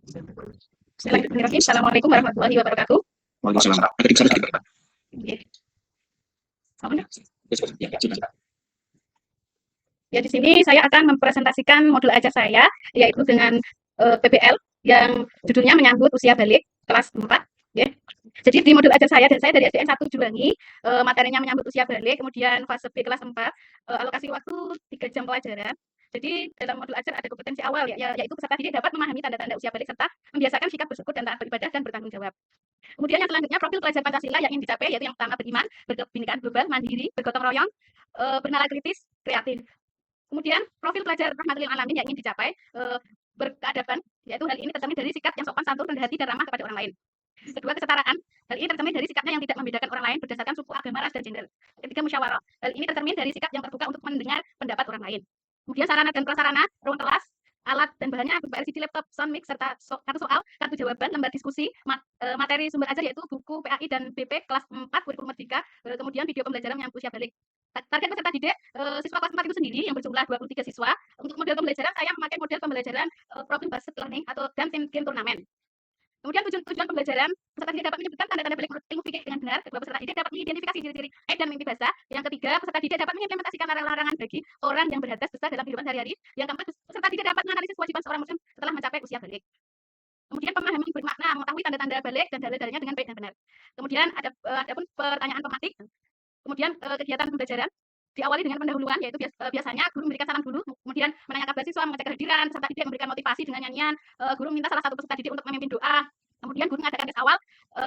Bismillahirrahmanirrahim. Assalamualaikum warahmatullahi wabarakatuh. Waalaikumsalam. Ada tips harus kita. Oke. Ya, di sini saya akan mempresentasikan modul ajar saya, yaitu dengan PBL yang judulnya menyambut usia balik kelas 4. Ya. Jadi di modul ajar saya, dan saya dari SDN 1 Juwangi, materinya menyambut usia balik, kemudian fase B kelas 4, alokasi waktu 3 jam pelajaran. Jadi dalam modul ajar ada kompetensi awal, yaitu peserta didik dapat memahami tanda-tanda usia balik serta membiasakan sikap bersyukur dan taat beribadah dan bertanggung jawab. Kemudian yang selanjutnya profil pelajar Pancasila yang ingin dicapai, yaitu yang pertama beriman, berkebinekaan global, mandiri, bergotong royong, bernalar kritis, kreatif. Kemudian profil pelajar rahmatul lil alamin yang ingin dicapai, berkeadaban, yaitu hal ini tercermin dari sikap yang sopan santun, rendah hati dan ramah kepada orang lain. Kedua, kesetaraan. Hal ini tercermin dari sikapnya yang tidak membedakan orang lain berdasarkan suku, agama, ras, dan gender. Ketiga, musyawarah. Hal ini tercermin dari sikap yang terbuka untuk mendengar pendapat orang lain. Kemudian sarana dan prasarana, ruang kelas, alat dan bahannya berupa LCD, laptop, sound mix, serta kartu soal, kartu jawaban, lembar diskusi, materi sumber ajar yaitu buku PAI dan BP kelas 4 kurikulum merdeka, kemudian video pembelajaran menyambut usia balik. Target peserta didik siswa kelas 4 itu sendiri yang berjumlah 23 siswa. Untuk model pembelajaran saya memakai model pembelajaran problem based learning atau game turnamen. Kemudian tujuan pembelajaran, peserta didik dapat menyebutkan tanda-tanda balik menurut ilmu fikih dengan benar. Kedua, peserta didik dapat mengidentifikasi ciri-ciri aib dan mimpi basah. Yang ketiga, peserta didik dapat mengimplementasikan larangan bagi orang yang berhadas besar dalam kehidupan sehari-hari. Yang keempat, peserta didik dapat menganalisis kewajiban seorang muslim setelah mencapai usia balik. Kemudian pemahaman bermakna, mengetahui tanda-tanda balik dan dalil-dalilnya dengan baik dan benar. Kemudian ada pun pertanyaan pematik. Kemudian kegiatan pembelajaran diawali dengan pendahuluan, yaitu biasanya guru memberikan salam dulu, kemudian menanyakan kabar siswa, mengecek kehadiran, peserta didik memberikan motivasi dengan nyanyian, guru minta salah satu peserta didik untuk memimpin doa, kemudian guru mengadakan tes awal,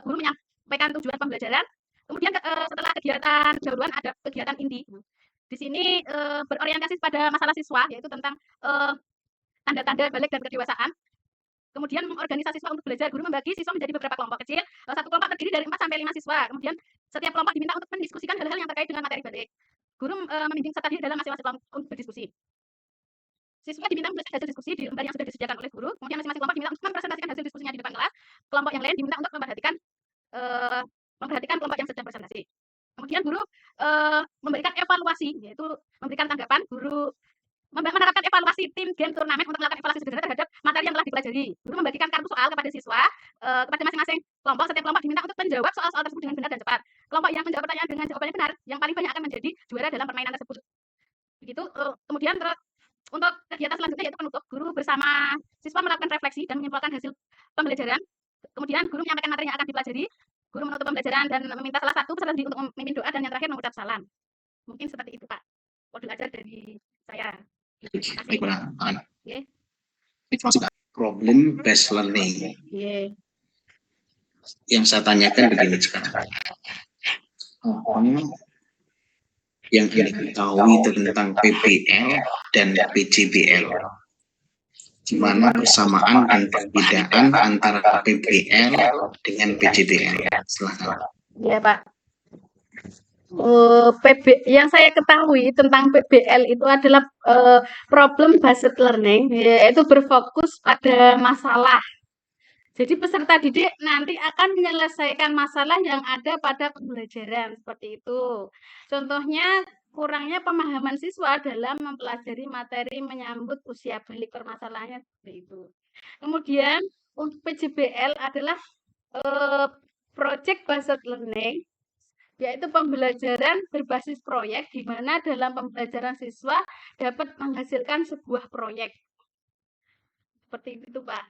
guru menyampaikan tujuan pembelajaran, kemudian setelah kegiatan pendahuluan ada kegiatan inti. Di sini berorientasi pada masalah siswa, yaitu tentang tanda-tanda balik dan kedewasaan. Kemudian mengorganisasi siswa untuk belajar, guru membagi siswa menjadi beberapa kelompok kecil, satu kelompok terdiri dari 4 sampai 5 siswa, kemudian setiap kelompok diminta untuk mendiskusikan hal-hal yang terkait dengan materi balik. Guru membimbing peserta didik dalam masing-masing kelompok untuk berdiskusi. Siswa diminta menulis hasil diskusi di lembar yang sudah disediakan oleh guru, kemudian masing-masing kelompok diminta untuk mempresentasikan hasil diskusinya di depan kelas, kelompok yang lain diminta untuk memperhatikan kelompok yang sedang presentasi. Kemudian guru memberikan evaluasi, yaitu memberikan tanggapan. Guru menerapkan evaluasi tim game turnamen untuk melakukan evaluasi sederhana terhadap materi yang telah dipelajari. Guru membagikan kartu soal kepada siswa, kepada masing-masing kelompok. Setiap kelompok diminta untuk menjawab soal-soal tersebut dengan benar dan cepat. Kelompok yang menjawab pertanyaan dengan jawabannya benar, yang paling banyak akan menjadi juara dalam permainan tersebut. Begitu. Kemudian untuk kegiatan selanjutnya yaitu penutup, guru bersama siswa melakukan refleksi dan menyimpulkan hasil pembelajaran. Kemudian guru menyampaikan materi yang akan dipelajari. Guru menutup pembelajaran dan meminta salah satu peserta didik untuk memimpin doa, dan yang terakhir mengucap salam. Mungkin seperti itu, Pak, modul ajar dari saya. Baik, Pak. Problem based learning. Yang saya tanyakan begini sekarang. Yang diketahui tentang PBL dan PJBL, di mana persamaan dan perbedaan antara PBL dengan PJBL? Silakan. Ya, Pak. Yang saya ketahui tentang PBL itu adalah problem based learning, yaitu berfokus pada masalah. Jadi peserta didik nanti akan menyelesaikan masalah yang ada pada pembelajaran, seperti itu. Contohnya, kurangnya pemahaman siswa dalam mempelajari materi menyambut usia balik, permasalahannya seperti itu. Kemudian untuk PJBL adalah project based learning, yaitu pembelajaran berbasis proyek, di mana dalam pembelajaran siswa dapat menghasilkan sebuah proyek. Seperti itu, Pak.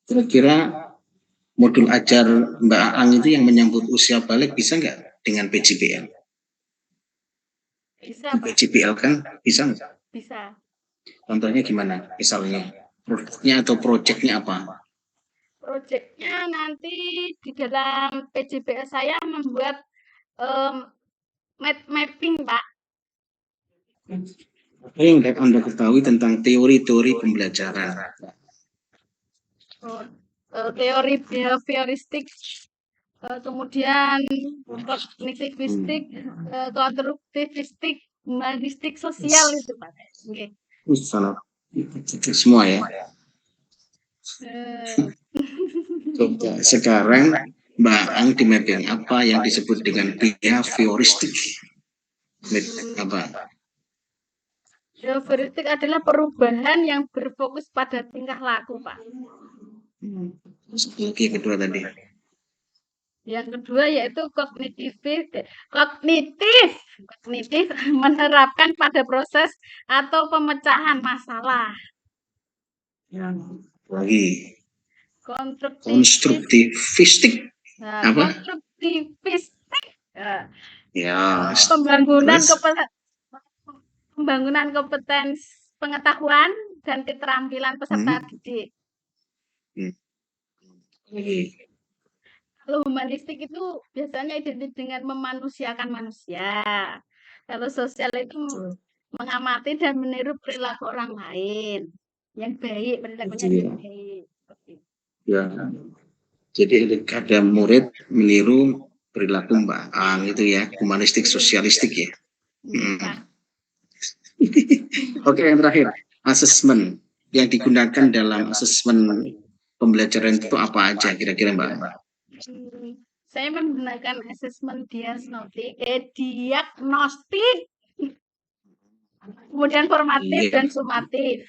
Kira-kira modul ajar Mbak Ang itu yang menyambut usia balik bisa nggak dengan PJBL? Bisa, Pak. PJBL kan bisa nggak? Bisa. Contohnya gimana? Misalnya produknya atau proyeknya apa? Proyeknya nanti di dalam PJBL saya membuat mapping, Pak. Apa yang Anda ketahui tentang teori-teori pembelajaran? Teori behavioristik, kemudian kognitivistik, konstruktivistik, humanistik, sosial itu, Pak. Oke. Salah. Semua ya. Coba sekarang Mbak Ang di mapping apa yang disebut dengan behavioristik? Apa? Heuristik adalah perubahan yang berfokus pada tingkah laku, Pak. Oke, kedua tadi. Yang kedua yaitu kognitif kognitif menerapkan pada proses atau pemecahan masalah. Lagi Konstruktivis, konstruktivistik apa? konstruktivistik, Ya, pembangunan terus pembangunan kompetensi pengetahuan dan keterampilan peserta didik. Lagi. Kalau humanistik itu biasanya identik dengan memanusiakan manusia. Kalau sosial itu mengamati dan meniru perilaku orang lain yang baik, perilakunya yang baik. Ya. Jadi ada murid meniru perilaku Mbak Ang itu ya, humanistik sosialistik ya. Oke, yang terakhir, asesmen yang digunakan dalam asesmen pembelajaran itu apa aja kira-kira Mbak? Saya menggunakan asesmen diagnostik, kemudian formatif dan sumatif.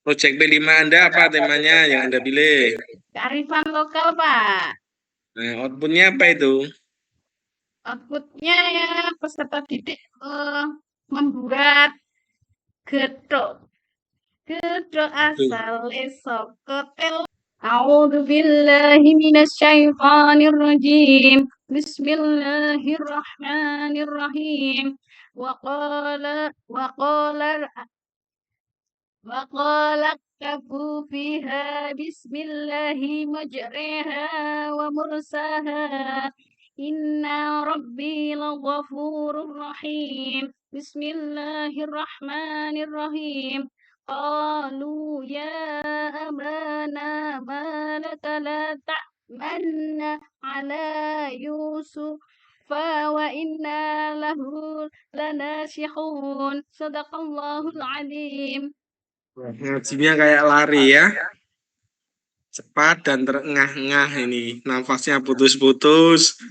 Project B5 Anda apa temanya yang Anda pilih? Kearifan lokal, Pak. Nah, outputnya apa itu? Outputnya ya peserta didik membuat gedok asal sokotel. A'udzu billahi minasyaitonir rajim. Bismillahirrahmanirrahim. Waqala kafu fiha bismillahi majriha wa mursaha. Inna rabbi laghafurur rahim. Bismillahirrahmanirrahim. Qalu ya abana ma laka la ta'manna ala Yusuf wa inna lahu lanasihun. Sadaqallahul azim. Ngajinya kayak lari ya. Cepat dan terengah-engah ini. Nafasnya putus-putus.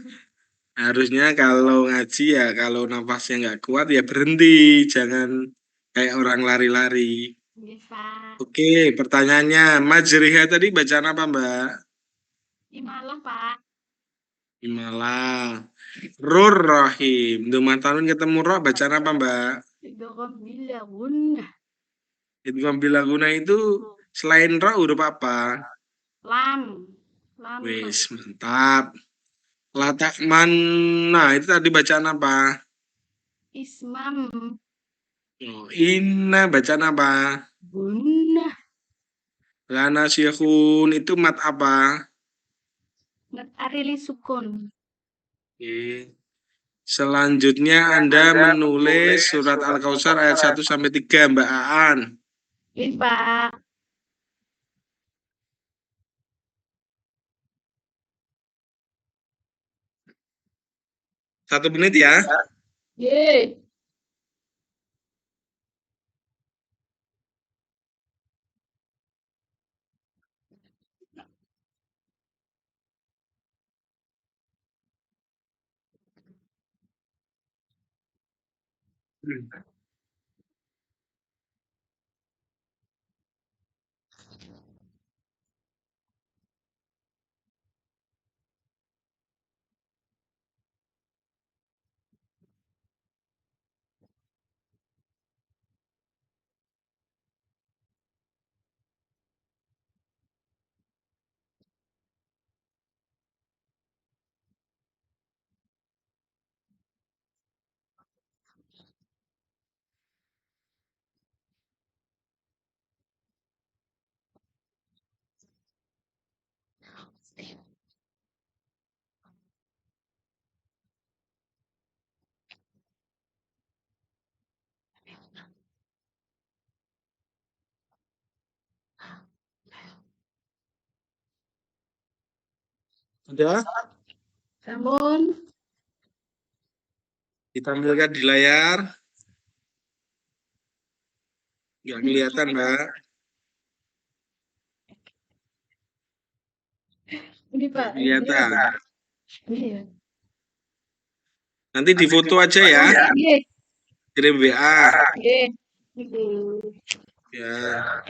Harusnya kalau ngaji ya kalau nafasnya nggak kuat ya berhenti. Jangan kayak orang lari-lari. Oke, pertanyaannya. Majriha tadi bacaan apa Mbak? Imalah, Pak. Imalah. Rur Rahim. Dumatanun ketemu roh bacaan apa Mbak? Idgham bilaguna itu selain roh huruf apa? Lam. Wis, mantap. Latak mana itu tadi bacaan apa? Ismam. Oh, inna bacaan apa? Gunnah. Lana syekhun itu mat apa? Mat arili sukun. Oke. Selanjutnya Anda menulis surat Al-Kautsar ayat 1 sampai 3 Mbak Aan. Ini, Pak. Satu menit ya. Ye. Udah Sampun. ditampilkan di layar. Nggak kelihatan Mbak. Ini, Pak. Kelihatan. Iya. Nanti difoto aja ya. Ye. Kirim WA. Nggih. Ya.